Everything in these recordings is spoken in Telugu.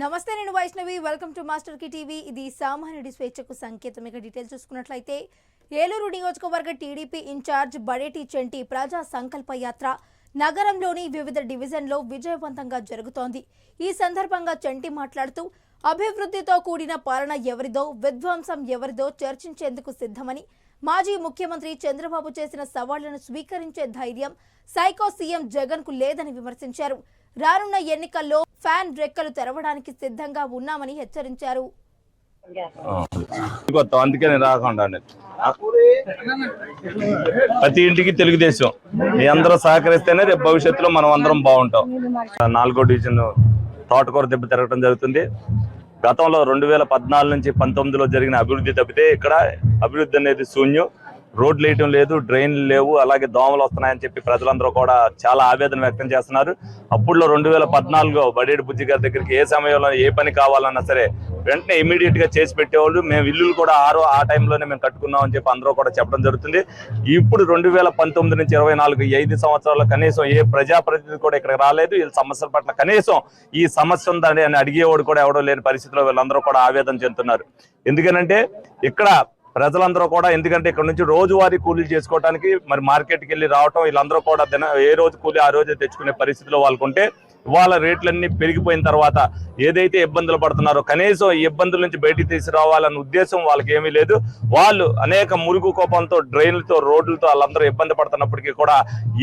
నమస్తే, నేను వైష్ణవి. వెల్కమ్ టు మాస్టర్ కి టీవీ. ఇది సామాన్యుడి స్వేచ్ఛకు సంకేతం. ఇక డీటెయిల్స్ చూసుకున్నట్లయితే ఏలూరు నియోజకవర్గ టీడీపీ ఇన్ఛార్జ్ బడేటి చెంటి ప్రజా సంకల్ప యాత్ర నగరంలోని వివిధ డివిజన్లో విజయవంతంగా జరుగుతోంది. ఈ సందర్భంగా చెంటి మాట్లాడుతూ అభివృద్ధితో కూడిన పాలన ఎవరిదో, విధ్వంసం ఎవరిదో చర్చించేందుకు సిద్ధమని, మాజీ ముఖ్యమంత్రి చంద్రబాబు చేసిన సవాళ్లను స్వీకరించే ధైర్యం సైకో సీఎం జగన్ కు లేదని విమర్శించారు. రానున్న ఎన్నికల్లో ఫ్యాన్ రెక్కలు తెరవడానికి సిద్ధంగా ఉన్నామని హెచ్చరించారు. అందుకని రాకుండా ప్రతి ఇంటికి తెలుగుదేశం మీ అందరూ సహకరిస్తేనే రేపు భవిష్యత్తులో మనం అందరం బాగుంటాం. 4వ డివిజన్ తోటకూర దెబ్బ తిరగడం జరుగుతుంది. గతంలో 2014 నుంచి 19లో జరిగిన అభివృద్ధి తప్పితే ఇక్కడ అభివృద్ధి అనేది శూన్యం. రోడ్లు వేయటం లేదు, డ్రైన్లు లేవు, అలాగే దోమలు వస్తున్నాయని చెప్పి ప్రజలందరూ కూడా చాలా ఆవేదన వ్యక్తం చేస్తున్నారు. అప్పుడులో 2014లో బడేటి బుజ్జి గారి దగ్గరికి ఏ సమయంలో ఏ పని కావాలన్నా సరే వెంటనే ఇమీడియట్ గా చేసి పెట్టేవాళ్ళు. మేము ఇల్లులు కూడా ఆ టైంలోనే మేము కట్టుకున్నాం అని చెప్పి అందరూ కూడా చెప్పడం జరుగుతుంది. ఇప్పుడు 2019 నుంచి 24 ఈ 5 సంవత్సరాల్లో కనీసం ఏ ప్రజాప్రతినిధి కూడా ఇక్కడ రాలేదు. వీళ్ళ సమస్యల పట్ల కనీసం ఈ సమస్య ఉందని అని అడిగేవాడు కూడా ఎవడో లేని పరిస్థితిలో వీళ్ళందరూ కూడా ఆవేదన చెందుతున్నారు. ఎందుకనంటే ఇక్కడ ప్రజలందరూ కూడా, ఎందుకంటే ఇక్కడ నుంచి రోజువారీ కూలీలు చేసుకోవడానికి మరి మార్కెట్కి వెళ్ళి రావటం, వీళ్ళందరూ కూడా ఏ రోజు కూలీ ఆ రోజే తెచ్చుకునే పరిస్థితిలో వాళ్ళకుంటే వాళ్ళ రేట్లన్నీ పెరిగిపోయిన తర్వాత ఏదైతే ఇబ్బందులు పడుతున్నారో కనీసం ఈ ఇబ్బందుల నుంచి బయటికి తీసుకురావాలన్న ఉద్దేశం వాళ్ళకి ఏమీ లేదు. వాళ్ళు అనేక మురుగు కోపంతో, డ్రైన్లతో, రోడ్లతో వాళ్ళందరూ ఇబ్బంది పడుతున్నప్పటికీ కూడా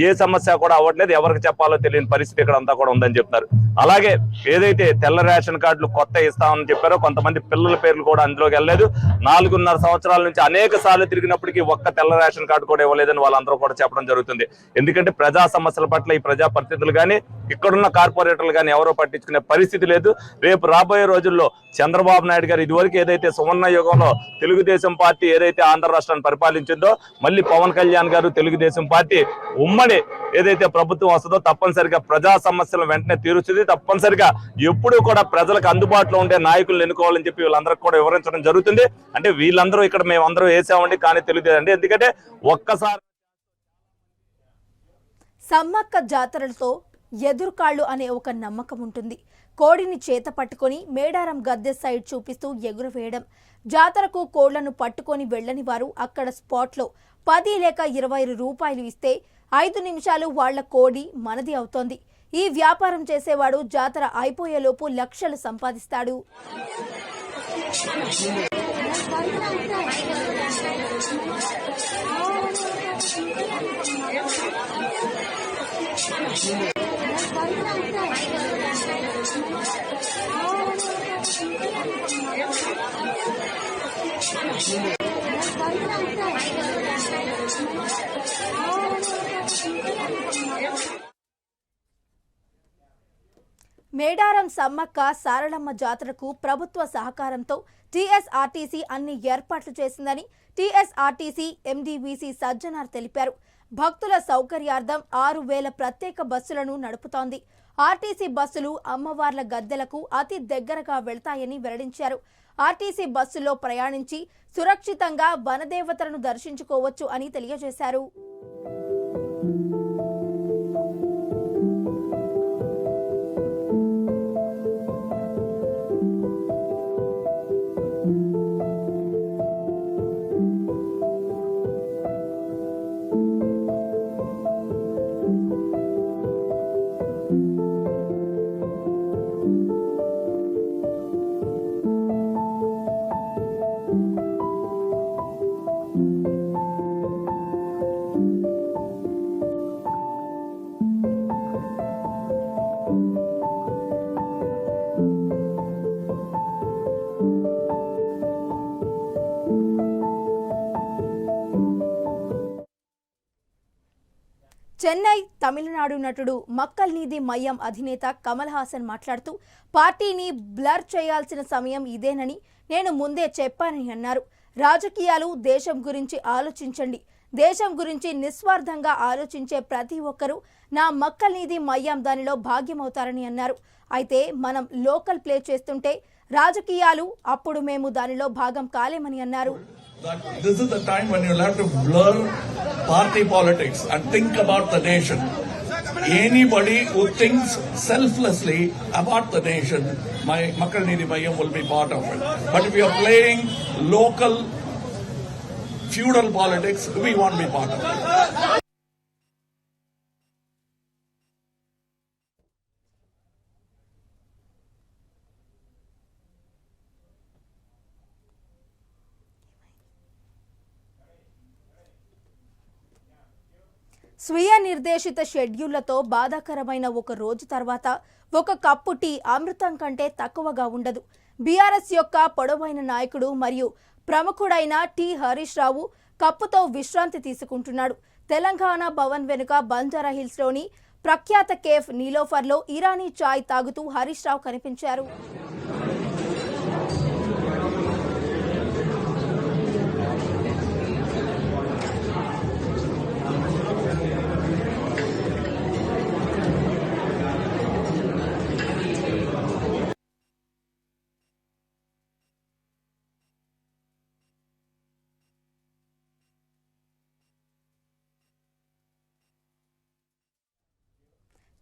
ఏ సమస్య కూడా అవ్వట్లేదు. ఎవరికి చెప్పాలో తెలియని పరిస్థితి ఇక్కడ అంతా కూడా ఉందని చెప్తున్నారు. అలాగే ఏదైతే తెల్ల రేషన్ కార్డులు కొత్త ఇస్తామని చెప్పారో కొంతమంది పిల్లల పేర్లు కూడా అందులోకి వెళ్ళలేదు. 4.5 సంవత్సరాల నుంచి అనేక సార్లు తిరిగినప్పటికీ ఒక్క తెల్ల రేషన్ కార్డు కూడా ఇవ్వలేదని వాళ్ళందరూ కూడా చెప్పడం జరుగుతుంది. ఎందుకంటే ప్రజా సమస్యల పట్ల ఈ ప్రజా ప్రతినిధులు కానీ ఇక్కడున్న కార్పొరేటర్లు కానీ ఎవరో పట్టించుకునే పరిస్థితి లేదు. రేపు రాబోయే రోజుల్లో చంద్రబాబు నాయుడు గారు ఇదివరకు ఏదైతే సువర్ణ యుగంలో తెలుగుదేశం పార్టీ ఏదైతే ఆంధ్ర రాష్ట్రాన్ని పరిపాలించిందో మళ్ళీ పవన్ కళ్యాణ్ గారు తెలుగుదేశం పార్టీ ఉమ్మడి ఏదైతే ప్రభుత్వం వస్తుందో తప్పనిసరిగా ప్రజా సమస్యలను వెంటనే తీరుస్తుంది. తప్పనిసరిగా ఎప్పుడూ కూడా ప్రజలకు అందుబాటులో ఉండే నాయకులను ఎన్నుకోవాలని చెప్పి వీళ్ళందరికీ కూడా వివరించడం జరుగుతుంది. అంటే వీళ్ళందరూ ఇక్కడ మేమందరూ వేసామండి, కానీ తెలుగుదేశం ఎందుకంటే ఒక్కసారి సమ్మక్క జాతరలతో ఎదురుకాళ్ళు అనే ఒక నమ్మకం ఉంటుంది. కోడిని చేత పట్టుకొని మేడారం గద్దె సైడ్ చూపిస్తూ ఎగురవేయడం. జాతరకు కోళ్లను పట్టుకొని వెళ్లని వారు అక్కడ స్పాట్లో 10 లేక 20 రూపాయలు ఇస్తే 5 నిమిషాలు వాళ్ల కోడి మనది అవుతోంది. ఈ వ్యాపారం చేసేవాడు జాతర అయిపోయేలోపు లక్షలు సంపాదిస్తాడు. మేడారం సమ్మక్క సారళమ్మ జాతరకు ప్రభుత్వ సహకారంతో టీఎస్ఆర్టీసీ అన్ని ఏర్పాట్లు చేసిందని టీఎస్ఆర్టీసీ ఎండీవీసీ సజ్జనార్ తెలిపారు. భక్తుల సౌకర్యార్థం 6000 ప్రత్యేక బస్సులను నడుపుతోంది. ఆర్టీసీ బస్సులు అమ్మవార్ల గద్దెలకు అతి దగ్గరగా వెళ్తాయని వెల్లడించారు. ఆర్టీసీ బస్సులో ప్రయాణించి సురక్షితంగా వనదేవతలను దర్శించుకోవచ్చు అని తెలియజేశారు. చెన్నై తమిళనాడు నటుడు మక్కల్ నీది మయ్యం అధినేత కమల్ హాసన్ మాట్లాడుతూ పార్టీని బ్లర్ చేయాల్సిన సమయం ఇదేనని నేను ముందే చెప్పానని అన్నారు. రాజకీయాలు దేశం గురించి ఆలోచించండి. దేశం గురించి నిస్వార్థంగా ఆలోచించే ప్రతి ఒక్కరూ నా మక్కల్ నీది మయ్యం దానిలో భాగ్యమవుతారని అన్నారు. అయితే మనం లోకల్ ప్లే చేస్తుంటే రాజకీయాలు అప్పుడు మేము దానిలో భాగం కాలేమని అన్నారు. This is the time when you'll have to blur party politics and think about the nation. Anybody who thinks selflessly about the nation, my Makkal Needi Mayam will be part of it. But if you are playing local feudal politics, we won't be part of it. స్వీయ నిర్దేశిత షెడ్యూళ్లతో బాధాకరమైన ఒక రోజు తర్వాత ఒక కప్పు టీ అమృతం కంటే తక్కువగా ఉండదు. బీఆర్ఎస్ యొక్క పొడవైన నాయకుడు మరియు ప్రముఖుడైన టి హరీష్ రావు కప్పుతో విశ్రాంతి తీసుకుంటున్నాడు. తెలంగాణ భవన్ వెనుక బంజారా హిల్స్లోని ప్రఖ్యాత కేఫ్ నీలోఫర్లో ఇరానీ చాయ్ తాగుతూ హరీష్ రావు కనిపించారు.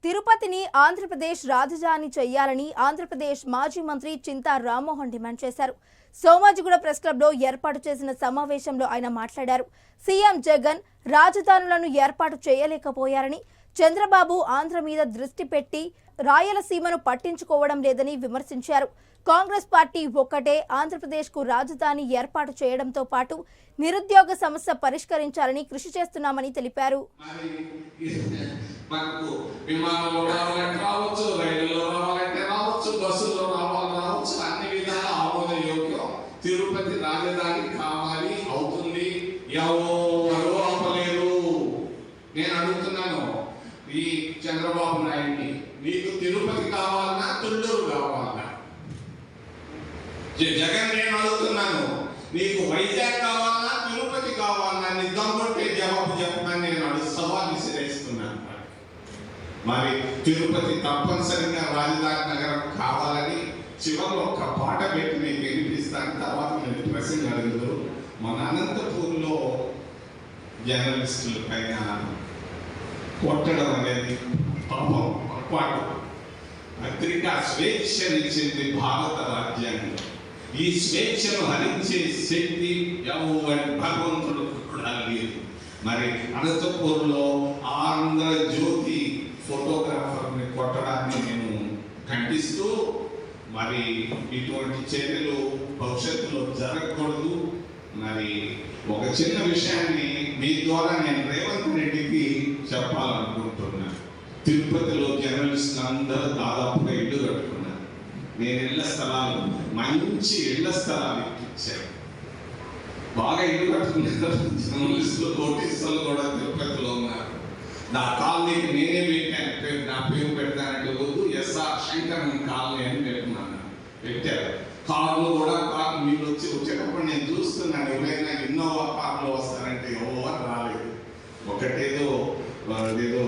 తిరుపతిని ఆంధ్రప్రదేశ్ రాజధాని చేయాలని ఆంధ్రప్రదేశ్ మాజీ మంత్రి చింతా రామ్మోహన్ డిమాండ్ చేశారు. సోమాజిగూడ ప్రెస్ క్లబ్లో ఏర్పాటు చేసిన సమావేశంలో ఆయన మాట్లాడారు. సీఎం జగన్ రాజధానులను ఏర్పాటు చేయలేకపోయారని, చంద్రబాబు ఆంధ్ర మీద దృష్టి పెట్టి రాయలసీమను పట్టించుకోవడం లేదని విమర్శించారు. కాంగ్రెస్ పార్టీ ఒక్కటే ఆంధ్రప్రదేశ్కు రాజధాని ఏర్పాటు చేయడంతో పాటు నిరుద్యోగ సమస్య పరిష్కరించాలని కృషి చేస్తున్నామని తెలిపారు. మనకు విమానంలో రావాలంటే రావచ్చు, రైలులో రావాలంటే రావచ్చు, బస్సులో రావచ్చు, అన్ని విధాల ఆమోదయోగ్యం. తిరుపతి రాజధాని కావాలి, అవుతుంది. ఎవరు ఆపలేరు. నేను అడుగుతున్నాను ఈ చంద్రబాబు నాయుడిని, నీకు తిరుపతి కావాలన్నా తుళ్ళూరు కావాలన్నా? జగన్ నేను అడుగుతున్నాను, నీకు వైజాగ్ కావాలన్నా తిరుపతి కావాలన్నా? నిద్దంటే జవాబు చెప్పమని నేను సవాల్ విసిరేస్తున్నాను. మరి తిరుపతి తప్పనిసరిగా రాజధాని నగరం కావాలని చివరిలో ఒక పాట పెట్టి మీకు వినిపిస్తాను. తర్వాత మీరు ప్రశ్న అడుగుతారు. మన అనంతపూర్లో జర్నలిస్టుల పైన కొట్టడం అనేది పాపం పొరపాటు. పత్రికా స్వేచ్ఛనిచ్చింది భారత రాజ్యాంగం. ఈ స్వేచ్ఛను హరించే శక్తి ఎవరి భగవంతుడు కూడా లేదు. మరి అనంతపూర్లో ఆంధ్రజ్యోతి ఫోటోగ్రాఫర్ని కొట్టడాన్ని నేను ఖండిస్తూ, మరి ఇటువంటి చర్యలు భవిష్యత్తులో జరగకూడదు. మరి ఒక చిన్న విషయాన్ని మీ ద్వారా నేను రేవంత్ రెడ్డికి చెప్పాలనుకుంటున్నాను. తిరుపతిలో జర్నలిస్టులు అందరూ దాదాపుగా ఇల్లు కట్టుకున్నారు. నేను ఇళ్ల స్థలాలు, మంచి ఇళ్ల స్థలాలు ఇచ్చాను. బాగా ఇల్లు కట్టుకున్నారు జర్నలిస్టులు, నోటీసులు కూడా తిరుపతిలో ఉన్నారు. నా కాలనీకి నేనే పెట్టాను, నా పేరు పెడతానంటే వద్దు, ఎస్ఆర్ శంకరన్ కాలనీ అని పెట్టారు. కార్లు కూడా మీరు వచ్చేటప్పుడు నేను చూస్తున్నాను, ఎవరైనా ఇన్నోవా కార్లో వస్తారంటే ఎవరు రాలేదు. ఒకటేదో ఏదో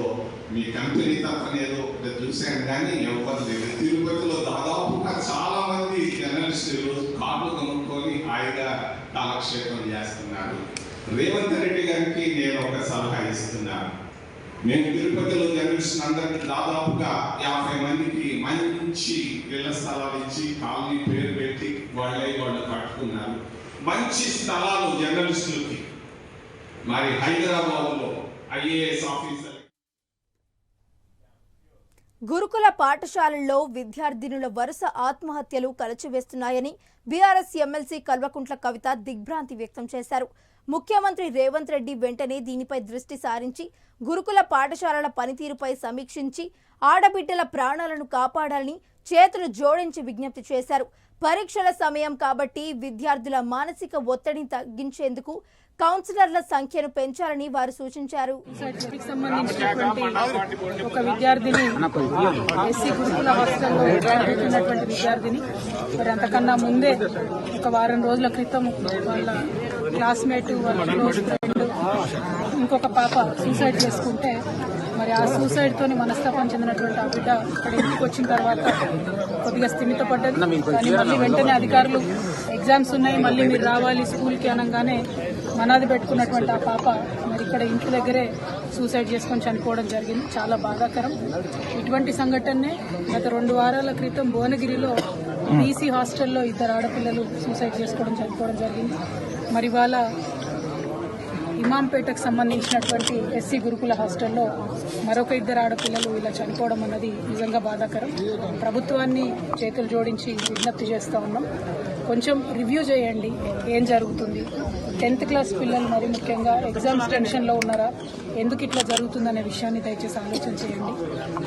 మీ కంపెనీ తప్పని ఏదో చూశాను, కానీ ఎవరు లేదు. తిరుపతిలో దాదాపుగా చాలా మంది జర్నలిస్టులు కార్లు కొనుక్కొని హాయిగా కాలక్షేపం చేస్తున్నారు. రేవంత్ రెడ్డి గారికి నేను ఒక సలహా ఇస్తున్నాను. మేము తిరుపతిలో జర్నలిస్టులు అందరికీ దాదాపుగా 50 మందికి మంచి ఇళ్ల స్థలాలు ఇచ్చి కాలనీ పేరు పెట్టి వాళ్ళు కట్టుకున్నారు. మంచి స్థలాలు జర్నలిస్టులకి. మరి హైదరాబాద్లో ఐఏఎస్ ఆఫీసర్ గురుకుల పాఠశాలల్లో విద్యార్థినుల వరుస ఆత్మహత్యలు కలచివేస్తున్నాయని బీఆర్ఎస్ ఎమ్మెల్సీ కల్వకుంట్ల కవిత దిగ్భ్రాంతి వ్యక్తం చేశారు. ముఖ్యమంత్రి రేవంత్ రెడ్డి వెంటనే దీనిపై దృష్టి సారించి గురుకుల పాఠశాలల పనితీరుపై సమీక్షించి ఆడబిడ్డల ప్రాణాలను కాపాడాలని చేతులు జోడించి విజ్ఞప్తి చేశారు. పరీక్షల సమయం కాబట్టి విద్యార్థుల మానసిక ఒత్తిడిని తగ్గించేందుకు కౌన్సిలర్ల సంఖ్యను పెంచాలని వారు సూచించారు. ఒక విద్యార్థిని ఎస్సీ గురుకుల హాస్టల్లో చదువుతున్నటువంటి విద్యార్థిని మరి అంతకన్నా ముందే ఒక వారం రోజుల క్రితం వాళ్ళ క్లాస్మేట్, వాళ్ళ క్లోజ్ ఫ్రెండ్, ఇంకొక పాప సూసైడ్ చేసుకుంటే మరి ఆ సూసైడ్ తోని మనస్తాపం చెందినటువంటి ఆ బిడ్డ ఇక్కడ ఇంటికి వచ్చిన తర్వాత కొద్దిగా స్థిమితపడ్డది. కానీ మళ్ళీ వెంటనే అధికారులు ఎగ్జామ్స్ ఉన్నాయి, మళ్ళీ మీరు రావాలి స్కూల్కి అనగానే మనాది పెట్టుకున్నటువంటి ఆ పాప మరి ఇక్కడ ఇంటి దగ్గరే సూసైడ్ చేసుకొని చనిపోవడం జరిగింది. చాలా బాధాకరం. ఇటువంటి సంఘటనే గత 2 వారాల క్రితం భువనగిరిలో బీసీ హాస్టల్లో 2 ఆడపిల్లలు సూసైడ్ చేసుకోవడం చనిపోవడం జరిగింది. మరి వాళ్ళ ఇమాంపేటకు సంబంధించినటువంటి ఎస్సీ గురుకుల హాస్టల్లో మరొక 2 ఆడపిల్లలు ఇలా చనిపోవడం అన్నది నిజంగా బాధాకరం. ప్రభుత్వాన్ని చేతులు జోడించి విజ్ఞప్తి చేస్తూ ఉన్నాం, కొంచెం రివ్యూ చేయండి ఏం జరుగుతుంది. 10th క్లాస్ పిల్లలు మరి ముఖ్యంగా ఎగ్జామ్స్ టెన్షన్లో ఉన్నారా, ఎందుకు ఇట్లా జరుగుతుందనే విషయాన్ని దయచేసి ఆలోచన చేయండి.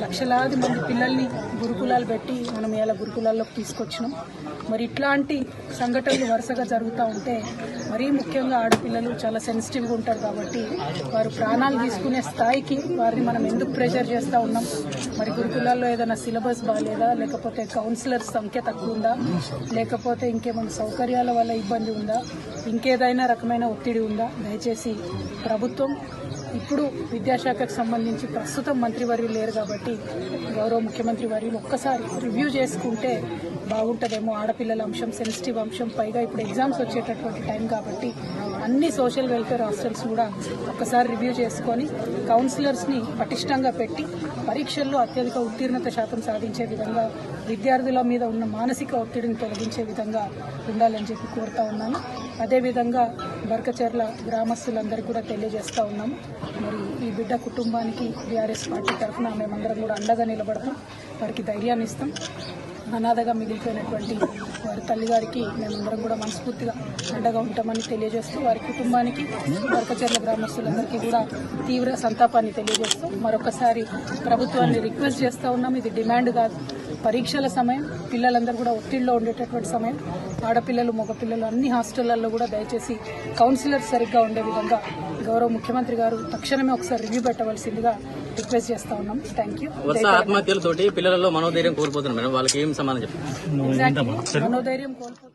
లక్షలాది మంది పిల్లల్ని గురుకులాలు పెట్టి మనం ఇలా గురుకులాల్లోకి తీసుకొచ్చినాం. మరి ఇట్లాంటి సంఘటనలు వరుసగా జరుగుతూ ఉంటే మరీ ముఖ్యంగా ఆడపిల్లలు చాలా సెన్సిటివ్గా ఉంటారు కాబట్టి వారు ప్రాణాలు తీసుకునే స్థాయికి వారిని మనం ఎందుకు ప్రెషర్ చేస్తూ ఉన్నాం. మరి గురుకులాల్లో ఏదైనా సిలబస్ బాగాలేదా, లేకపోతే కౌన్సిలర్స్ సంఖ్య తక్కువ ఉందా, లేకపోతే ఇంకేమైనా సౌకర్యాల వల్ల ఇబ్బంది ఉందా, ఇంకేదైనా రకమైన ఒత్తిడి ఉందా. దయచేసి ప్రభుత్వం ఇప్పుడు విద్యాశాఖకు సంబంధించి ప్రస్తుతం మంత్రివర్యులు లేరు కాబట్టి గౌరవ ముఖ్యమంత్రి వర్యులు ఒక్కసారి రివ్యూ చేసుకుంటే బాగుంటుందేమో. ఆడపిల్లల అంశం సెన్సిటివ్ అంశం, పైగా ఇప్పుడు ఎగ్జామ్స్ వచ్చేటటువంటి టైం కాబట్టి అన్ని సోషల్ వెల్ఫేర్ హాస్టల్స్ కూడా ఒక్కసారి రివ్యూ చేసుకొని కౌన్సిలర్స్ని పటిష్టంగా పెట్టి పరీక్షల్లో అత్యధిక ఉత్తీర్ణత శాతం సాధించే విధంగా విద్యార్థుల మీద ఉన్న మానసిక ఒత్తిడిని తొలగించే విధంగా ఉండాలని చెప్పి కోరుతా ఉన్నాను. అదేవిధంగా బర్కచెర్ల గ్రామస్తులందరికీ కూడా తెలియజేస్తూ ఉన్నాము, మరి ఈ బిడ్డ కుటుంబానికి బీఆర్ఎస్ పార్టీ తరఫున మేమందరం కూడా అండగా నిలబడతాం, వారికి ధైర్యాన్ని ఇస్తాం. అనాథగా మిగిలిపోయినటువంటి వారి తల్లిగారికి మేమందరం కూడా మనస్ఫూర్తిగా అండగా ఉంటామని తెలియజేస్తూ వారి కుటుంబానికి బర్కచెర్ల గ్రామస్తులందరికీ కూడా తీవ్ర సంతాపాన్ని తెలియజేస్తూ మరొకసారి ప్రభుత్వాన్ని రిక్వెస్ట్ చేస్తూ ఉన్నాం. ఇది డిమాండ్ కాదు, పరీక్షల సమయం, పిల్లలందరూ కూడా ఒత్తిడిలో ఉండేటటువంటి సమయం. ఆడపిల్లలు మగపిల్లలు అన్ని హాస్టళ్లలో కూడా దయచేసి కౌన్సిలర్స్ సరిగ్గా ఉండే విధంగా గౌరవ ముఖ్యమంత్రి గారు తక్షణమే ఒకసారి రివ్యూ పెట్టవలసిందిగా రిక్వెస్ట్ చేస్తా ఉన్నాం. Thank you. ఆత్మహత్యలతోటి పిల్లలలో మనోధైర్యం కోల్పోతున్నారు మేడం, వాళ్ళకి ఏం సమాధానం చెప్పండి? మనోధైర్యం కోల్పోతున్నారు.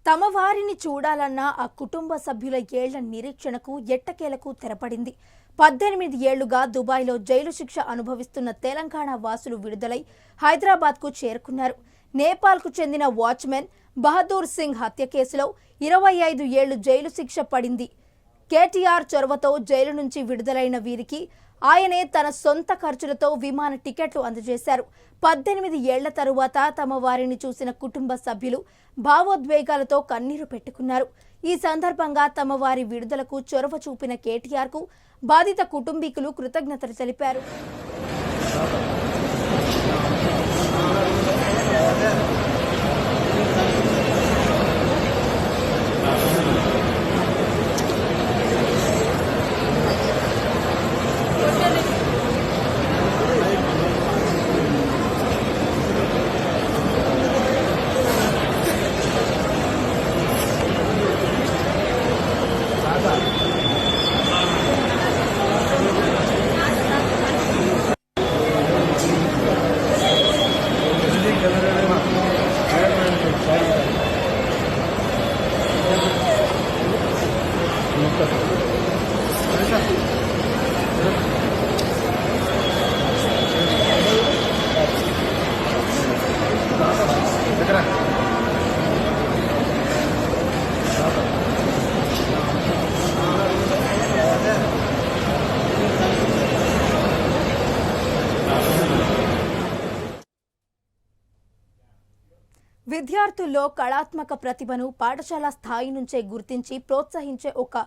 తమ వారిని చూడాలన్న ఆ కుటుంబ సభ్యుల ఏళ్ల నిరీక్షణకు ఎట్టకేలకు తెరపడింది. 18 ఏళ్లుగా దుబాయ్లో జైలు శిక్ష అనుభవిస్తున్న తెలంగాణ వాసులు విడుదలై హైదరాబాద్కు చేరుకున్నారు. నేపాల్కు చెందిన వాచ్మెన్ బహదూర్ సింగ్ హత్య కేసులో 25 ఏళ్లు జైలు శిక్ష పడింది. కేటీఆర్ చొరవతో జైలు నుంచి విడుదలైన వీరికి ఆయనే తన సొంత ఖర్చులతో విమాన టికెట్లు అందజేశారు. 18 ఏళ్ల తరువాత తమ వారిని చూసిన కుటుంబ సభ్యులు భావోద్వేగాలతో కన్నీరు పెట్టుకున్నారు. ఈ సందర్భంగా తమ వారి విడుదలకు చొరవ చూపిన కేటీఆర్కు బాధిత కుటుంబీకులు కృతజ్ఞతలు తెలిపారు. విద్యార్థుల్లో కళాత్మక ప్రతిభను పాఠశాల స్థాయి నుంచే గుర్తించి ప్రోత్సహించే ఒక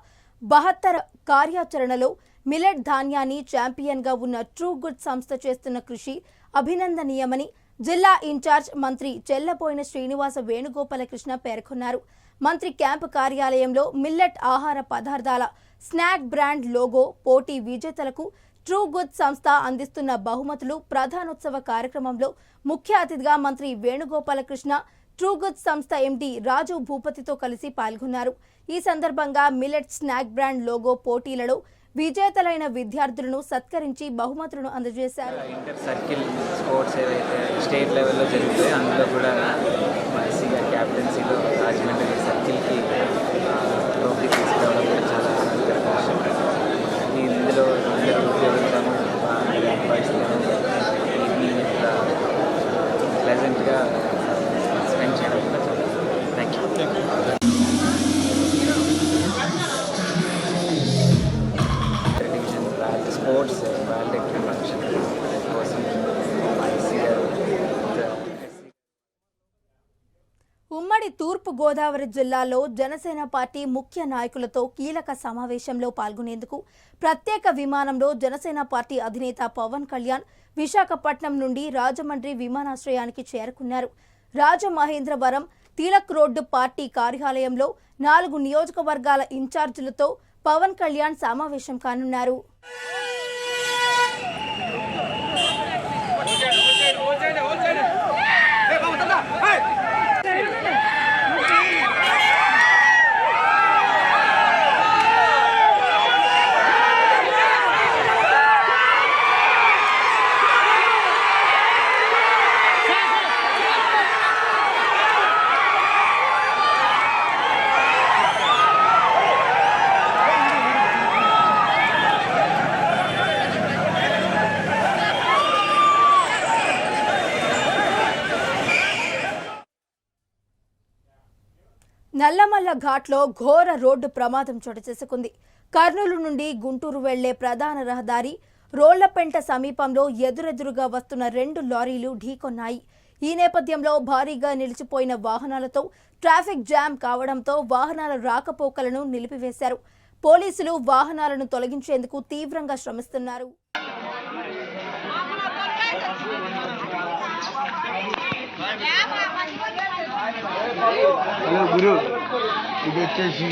72 కార్యాచరణలో మిల్లెట్ ధాన్యాన్ని ఛాంపియన్గా ఉన్న ట్రూ గుడ్ సంస్థ చేస్తున్న కృషి అభినందనీయమని జిల్లా ఇన్ఛార్జ్ మంత్రి చెల్లబోయిన శ్రీనివాస వేణుగోపాలకృష్ణ పేర్కొన్నారు. మంత్రి క్యాంపు కార్యాలయంలో మిల్లెట్ ఆహార పదార్థాల స్నాక్ బ్రాండ్ లోగో పోటీ విజేతలకు ట్రూ గుడ్ సంస్థ అందిస్తున్న బహుమతులు ప్రధానోత్సవ కార్యక్రమంలో ముఖ్య అతిథిగా మంత్రి వేణుగోపాలకృష్ణ ట్రూ గుడ్ సంస్థ ఎండీ రాజు భూపతితో కలిసి పాల్గొన్నారు. ఈ సందర్భంగా మిల్లెట్ స్నాక్ బ్రాండ్ లోగో పోటీలలో విజేతలైన విద్యార్థులను సత్కరించి బహుమతులను అందజేశారు. ఇంటర్ సర్కిల్ స్పోర్ట్స్ ఏవైతే స్టేట్ లెవెల్లో జరుగుతాయో అందులో కూడా మా ఎస్సీ గారి క్యాప్టెన్సీలో రాజమండ్రి సర్కిల్కి ట్రోఫీ తీసుకురావడం కూడా చాలా ఆనందకరం. ఇందులో అందరూ ఉద్యోగులను ఈవినింగ్ ప్లెజెంట్గా స్పెండ్ చేయడం కూడా చాలా థ్యాంక్ యూ. వాలంటరీ ఫంక్షన్ కోసం మా ఎస్సీ గారు ఉమ్మడి తూర్పు గోదావరి జిల్లాలో జనసేన పార్టీ ముఖ్య నాయకులతో కీలక సమావేశంలో పాల్గొనేందుకు ప్రత్యేక విమానంలో జనసేన పార్టీ అధినేత పవన్ కళ్యాణ్ విశాఖపట్నం నుండి రాజమండ్రి విమానాశ్రయానికి చేరుకున్నారు. రాజమహేంద్రవరం తిలక్ రోడ్డు పార్టీ కార్యాలయంలో 4 నియోజకవర్గాల ఇన్ఛార్జీలతో పవన్ కళ్యాణ్ సమావేశం కానున్నారు. నల్లమల్ల ఘాట్లో ఘోర రోడ్డు ప్రమాదం చోటు చేసుకుంది. కర్నూలు నుండి గుంటూరు వెళ్లే ప్రధాన రహదారి రోళ్లపెంట సమీపంలో ఎదురెదురుగా వస్తున్న 2 లారీలు ఢీకొన్నాయి. ఈ నేపథ్యంలో భారీగా నిలిచిపోయిన వాహనాలతో ట్రాఫిక్ జామ్ కావడంతో వాహనాల రాకపోకలను నిలిపివేశారు. పోలీసులు వాహనాలను తొలగించేందుకు తీవ్రంగా శ్రమిస్తున్నారు. హలో గురు, ఇది వచ్చేసి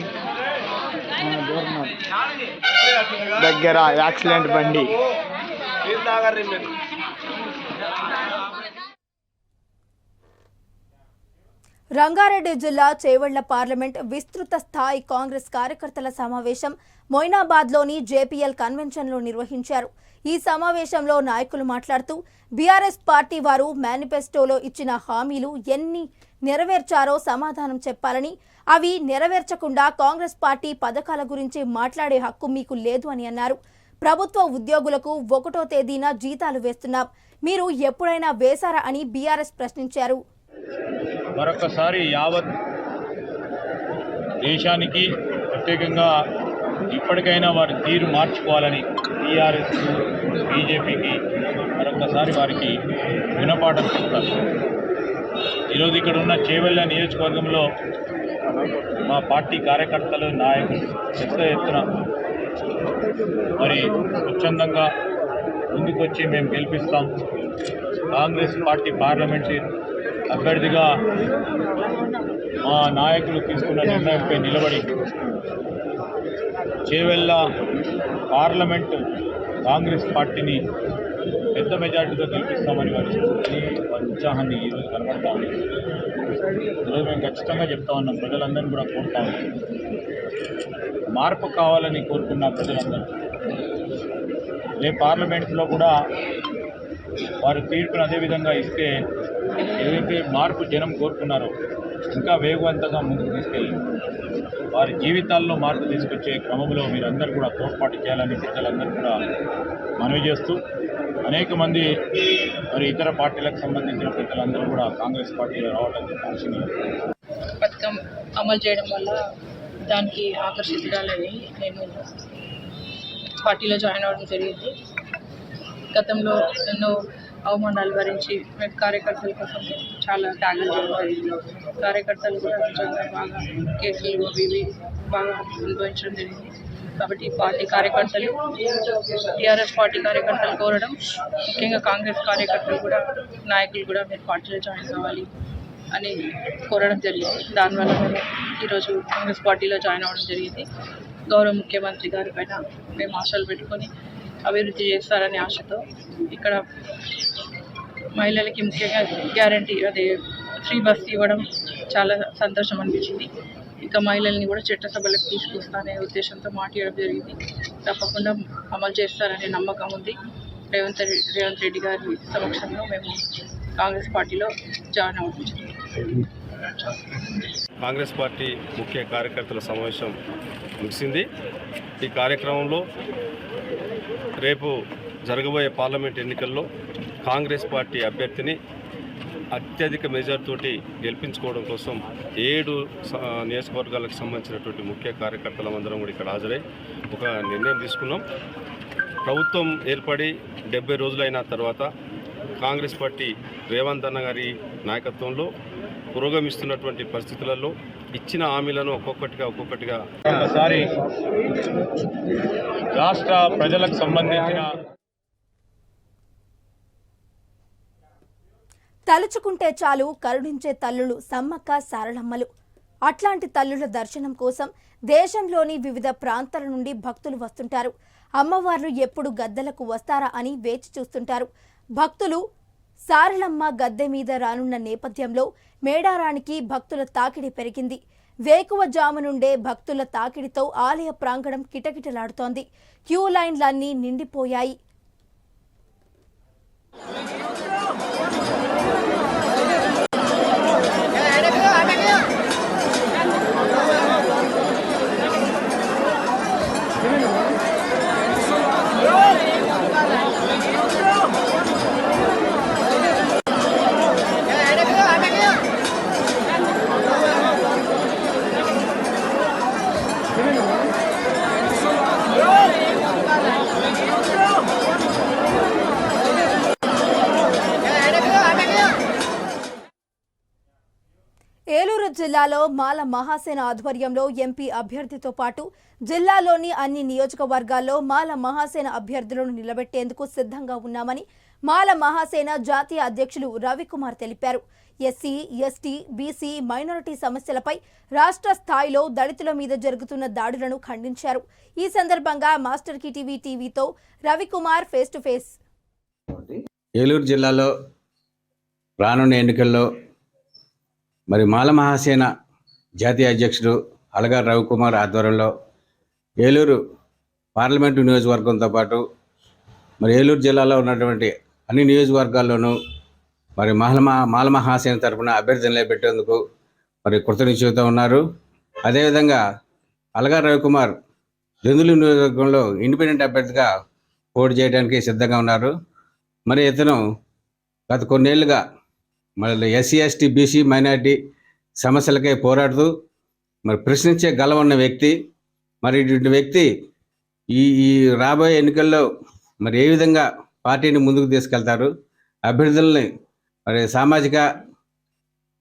దగ్గర యాక్సిడెంట్ బండి. రంగారెడ్డి జిల్లా చేవెళ్ల పార్లమెంట్ విస్తృత స్థాయి కాంగ్రెస్ కార్యకర్తల సమావేశం మొయినాబాద్లోని జేపీఎల్ కన్వెన్షన్లో నిర్వహించారు. ఈ సమావేశంలో నాయకులు మాట్లాడుతూ బీఆర్ఎస్ పార్టీ వారు మేనిఫెస్టోలో ఇచ్చిన హామీలు ఎన్ని నెరవేర్చారో సమాధానం చెప్పాలని, అవి నెరవేర్చకుండా కాంగ్రెస్ పార్టీ పథకాల గురించి మాట్లాడే హక్కు మీకు లేదు అని అన్నారు. ప్రభుత్వ ఉద్యోగులకు 1వ తేదీన జీతాలు వేస్తున్నాం, మీరు ఎప్పుడైనా వేశారా అని బీఆర్ఎస్ ప్రశ్నించారు. మరొకసారి యావత్ దేశానికి ప్రత్యేకంగా ఇప్పటికైనా వారి తీరు మార్చుకోవాలని టీఆర్ఎస్ బీజేపీకి మరొకసారి వారికి గుణపాఠం చెప్తారు. ఈరోజు ఇక్కడ ఉన్న చేవెళ్ల నియోజకవర్గంలో మా పార్టీ కార్యకర్తలు నాయకులు పెద్ద ఎత్తున మరి స్వచ్ఛందంగా ముందుకొచ్చి మేము గెలిపిస్తాం, కాంగ్రెస్ పార్టీ పార్లమెంటరీ అభ్యర్థిగా మా నాయకులు తీసుకున్న నిర్ణయంపై నిలబడి చేవెళ్ల పార్లమెంటు కాంగ్రెస్ పార్టీని పెద్ద మెజార్టీతో గెలిపిస్తామని వారి ఉత్సాహాన్ని ఈరోజు కనబడతా ఉంది. ఈరోజు మేము ఖచ్చితంగా చెప్తా ఉన్నాం, ప్రజలందరినీ కూడా కోరుతా ఉన్నాం, మార్పు కావాలని కోరుకున్న ప్రజలందరూ రేపు పార్లమెంట్లో కూడా వారి తీర్పును అదేవిధంగా ఇస్తే ఏదైతే మార్పు జనం కోరుకున్నారో ఇంకా వేగవంతంగా ముందుకు తీసుకెళ్ళి వారి జీవితాల్లో మార్పు తీసుకొచ్చే క్రమంలో మీరందరూ కూడా తోడ్పాటు చేయాలని ప్రజలందరూ కూడా మనవి చేస్తూ, అనేక మంది మరి ఇతర పార్టీలకు సంబంధించిన ప్రజలందరూ కూడా కాంగ్రెస్ పార్టీలో రావడానికి పథకం అమలు చేయడం వల్ల దానికి ఆకర్షితురాలని నేను పార్టీలో జాయిన్ అవ్వడం జరిగింది. గతంలో ఎన్నో అవమానాలు భరించి మేము కార్యకర్తల కోసం చాలా త్యాగం చేయడం జరిగింది. కార్యకర్తలు కూడా నిజంగా బాగా కేసులు ఇవి బాగా అనుభవించడం జరిగింది. కాబట్టి పార్టీ కార్యకర్తలు, టీఆర్ఎస్ పార్టీ కార్యకర్తలు కోరడం, ముఖ్యంగా కాంగ్రెస్ కార్యకర్తలు కూడా నాయకులు కూడా మీరు పార్టీలో జాయిన్ కావాలి అని కోరడం జరిగింది. దానివల్ల మేము ఈరోజు కాంగ్రెస్ పార్టీలో జాయిన్ అవ్వడం జరిగింది. గౌరవ ముఖ్యమంత్రి గారి పైన మేము ఆశలు పెట్టుకొని అభివృద్ధి చేస్తారనే ఆశతో ఇక్కడ మహిళలకి ముఖ్యంగా గ్యారంటీ అదే ఫ్రీ బస్ ఇవ్వడం చాలా సంతోషం అనిపించింది. ఇంకా మహిళల్ని కూడా చట్టసభలకు తీసుకొస్తానే ఉద్దేశంతో మాట్లాడడం జరిగింది. తప్పకుండా అమలు చేస్తారనే నమ్మకం ఉంది. రేవంత్ రెడ్డి గారి సమక్షంలో మేము కాంగ్రెస్ పార్టీలో జాయిన్ అవ్వచ్చు. కాంగ్రెస్ పార్టీ ముఖ్య కార్యకర్తల సమావేశం ముగిసింది. ఈ కార్యక్రమంలో రేపు జరగబోయే పార్లమెంట్ ఎన్నికల్లో కాంగ్రెస్ పార్టీ అభ్యర్థిని అత్యధిక మెజార్టీతోటి గెలిపించుకోవడం కోసం 7 నియోజకవర్గాలకు సంబంధించినటువంటి ముఖ్య కార్యకర్తలందరం కూడా ఇక్కడ హాజరై ఒక నిర్ణయం తీసుకున్నాం. ప్రభుత్వం ఏర్పడి 70 రోజులైన తర్వాత కాంగ్రెస్ పార్టీ రేవంత్ అన్న గారి నాయకత్వంలో పురోగమిస్తున్నటువంటి పరిస్థితులలో ఇచ్చిన హామీలను ఒక్కొక్కటిగా ఒకసారి రాష్ట్ర ప్రజలకు సంబంధించిన తలుచుకుంటే చాలు కరుణించే తల్లులు సమ్మక్క సారలమ్మలు. అట్లాంటి తల్లుల దర్శనం కోసం దేశంలోని వివిధ ప్రాంతాల నుండి భక్తులు వస్తుంటారు. అమ్మవార్లు ఎప్పుడు గద్దెలకు వస్తారా అని వేచి చూస్తుంటారు. భక్తులు సారలమ్మ గద్దె మీద రానున్న నేపథ్యంలో మేడారానికి భక్తుల తాకిడి పెరిగింది. వేకువజాము నుండే భక్తుల తాకిడితో ఆలయ ప్రాంగణం కిటకిటలాడుతోంది. క్యూ లైన్లన్నీ నిండిపోయాయి. ఏలూరు జిల్లాలో మాల మహాసేన ఆధ్వర్యంలో ఎంపీ అభ్యర్థితో పాటు జిల్లాలోని అన్ని నియోజకవర్గాల్లో మాల మహాసేన అభ్యర్థులను నిలబెట్టేందుకు సిద్ధంగా ఉన్నామని మాల మహాసేన జాతీయ అధ్యక్షులు రవికుమార్ తెలిపారు. ఎస్సీ, ఎస్టీ, బీసీ, మైనారిటీ సమస్యలపై రాష్ట్ర స్థాయిలో దళితుల మీద జరుగుతున్న దాడులను ఖండించారు. ఈ సందర్భంగా మాస్టర్ కి టీవీతో Ravikumar face to face. Eluru జిల్లాలో రానున్న ఎన్నికల్లో మరి మాల మహాసేన జాతీయ అధ్యక్షుడు అలగా రవికుమార్ ఆధ్వర్యంలో ఏలూరు పార్లమెంటు నియోజకవర్గంతో పాటు మరి ఏలూరు జిల్లాలో ఉన్నటువంటి అన్ని నియోజకవర్గాల్లోనూ మరి మాల మహాసేన తరఫున అభ్యర్థులు నిలబెట్టేందుకు మరి కృతనిశ్చయంతో ఉన్నారు. అదేవిధంగా అలగా రవికుమార్ దెందులూరు నియోజకవర్గంలో ఇండిపెండెంట్ అభ్యర్థిగా పోటీ చేయడానికి సిద్ధంగా ఉన్నారు. మరి ఇతను గత కొన్నేళ్లుగా మరి ఎస్సీ, ఎస్టీ, బీసీ, మైనారిటీ సమస్యలకై పోరాడుతూ మరి ప్రశ్నించే గలవన్న వ్యక్తి. మరి ఇటువంటి వ్యక్తి ఈ రాబోయే ఎన్నికల్లో మరి ఏ విధంగా పార్టీని ముందుకు తీసుకెళ్తారు, అభ్యర్థుల్ని మరి సామాజిక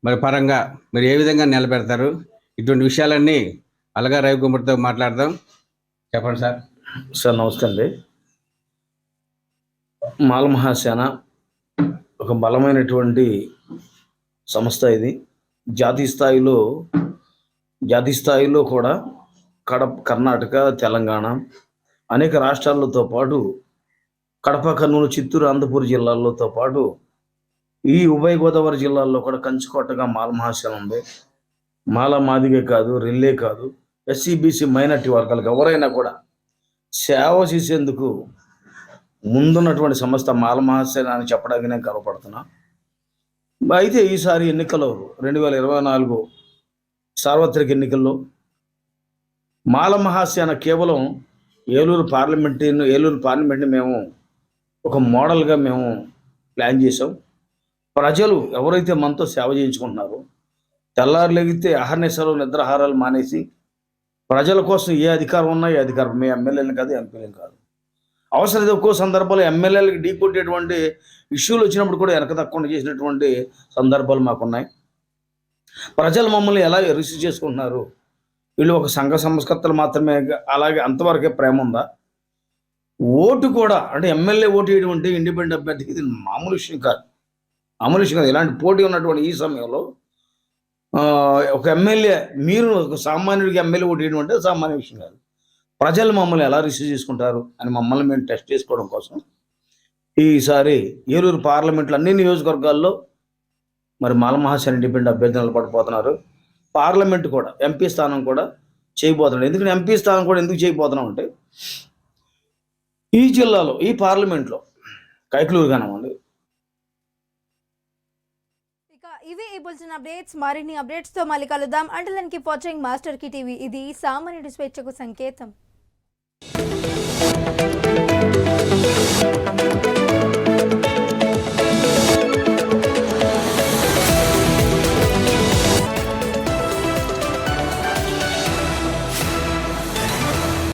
మరి పరంగా మరి ఏ విధంగా నిలబెడతారు, ఇటువంటి విషయాలన్నీ అలగా రవికుమార్తో మాట్లాడదాం. చెప్పండి సార్. సార్ నమస్తే అండి. మాల మహాసేన ఒక బలమైనటువంటి సంస్థ. ఇది జాతీయ స్థాయిలో కూడా కర్ణాటక, తెలంగాణ అనేక రాష్ట్రాలతో పాటు కడప, కర్నూలు, చిత్తూరు, అనంతపురం జిల్లాలతో పాటు ఈ ఉభయ గోదావరి జిల్లాల్లో కూడా కంచుకోటగా మాల మహాసేన ఉంది. మాల మాదిగే కాదు, రెల్లే కాదు, ఎస్సీ, బీసీ, మైనార్టీ వర్గాలకు ఎవరైనా కూడా సేవ చేసేందుకు ముందున్నటువంటి సంస్థ మాల మహాసేన అని చెప్పడానికి నేను గర్వపడుతున్నా. అయితే ఈసారి ఎన్నికల్లో 2024 సార్వత్రిక ఎన్నికల్లో మాల మహాసేన కేవలం ఏలూరు పార్లమెంట్ని మేము ఒక మోడల్గా మేము ప్లాన్ చేసాం. ప్రజలు ఎవరైతే మనతో సేవ చేయించుకుంటున్నారో తెల్లారు లేగితే అహర్నిశలు నిద్రాహారాలు మానేసి ప్రజల కోసం ఏ అధికారం ఉన్నా ఏ అధికారం, మీ ఎమ్మెల్యేలు కాదు, ఎంపీలు కాదు, అవసరం ఒక్కో సందర్భాల్లో ఎమ్మెల్యేలకు ఢీ కొట్టేటువంటి ఇష్యూలు వచ్చినప్పుడు కూడా వెనక తక్కువ చేసినటువంటి సందర్భాలు మాకున్నాయి. ప్రజలు మమ్మల్ని ఎలా రిసీవ్ చేసుకుంటున్నారు, వీళ్ళు ఒక సంఘ సంస్కర్తలు మాత్రమే, అలాగే అంతవరకే ప్రేమ ఉందా? ఓటు కూడా అంటే ఎమ్మెల్యే ఓటు వేయడం అంటే ఇండిపెండెంట్ అభ్యర్థికి ఇది మామూలు విషయం కాదు. ఇలాంటి పోటీ ఉన్నటువంటి ఈ సమయంలో ఒక ఎమ్మెల్యే, మీరు ఒక సామాన్యుడికి ఎమ్మెల్యే ఓటు వేయడం అంటే సామాన్య విషయం కాదు. ప్రజలు మమ్మల్ని ఎలా రిసీవ్ చేసుకుంటారు అని మమ్మల్ని మేము టెస్ట్ చేసుకోవడం కోసం ఈసారి ఏలూరు పార్లమెంట్లో అన్ని నియోజకవర్గాల్లో మరి మాల మహాసేన ఇండిపెండెంట్ అభ్యర్థి నిలబడిపోతున్నారు. పార్లమెంట్ కూడా ఎంపీ స్థానం కూడా చేయబోతున్నాడు. ఎందుకంటే ఎంపీ స్థానం కూడా ఎందుకు చేయబోతున్నాం అంటే ఈ జిల్లాలో ఈ పార్లమెంట్లో కైకలూరు కానివ్వండి. ఇవి ఈ బులెటిన్ అప్డేట్స్. మరిన్ని అప్డేట్స్ తో మళ్ళీ కలుద్దాం. Until then keep watching master కి టీవీ. ఇది సామాన్యుడి స్వేచ్ఛకు సంకేతం.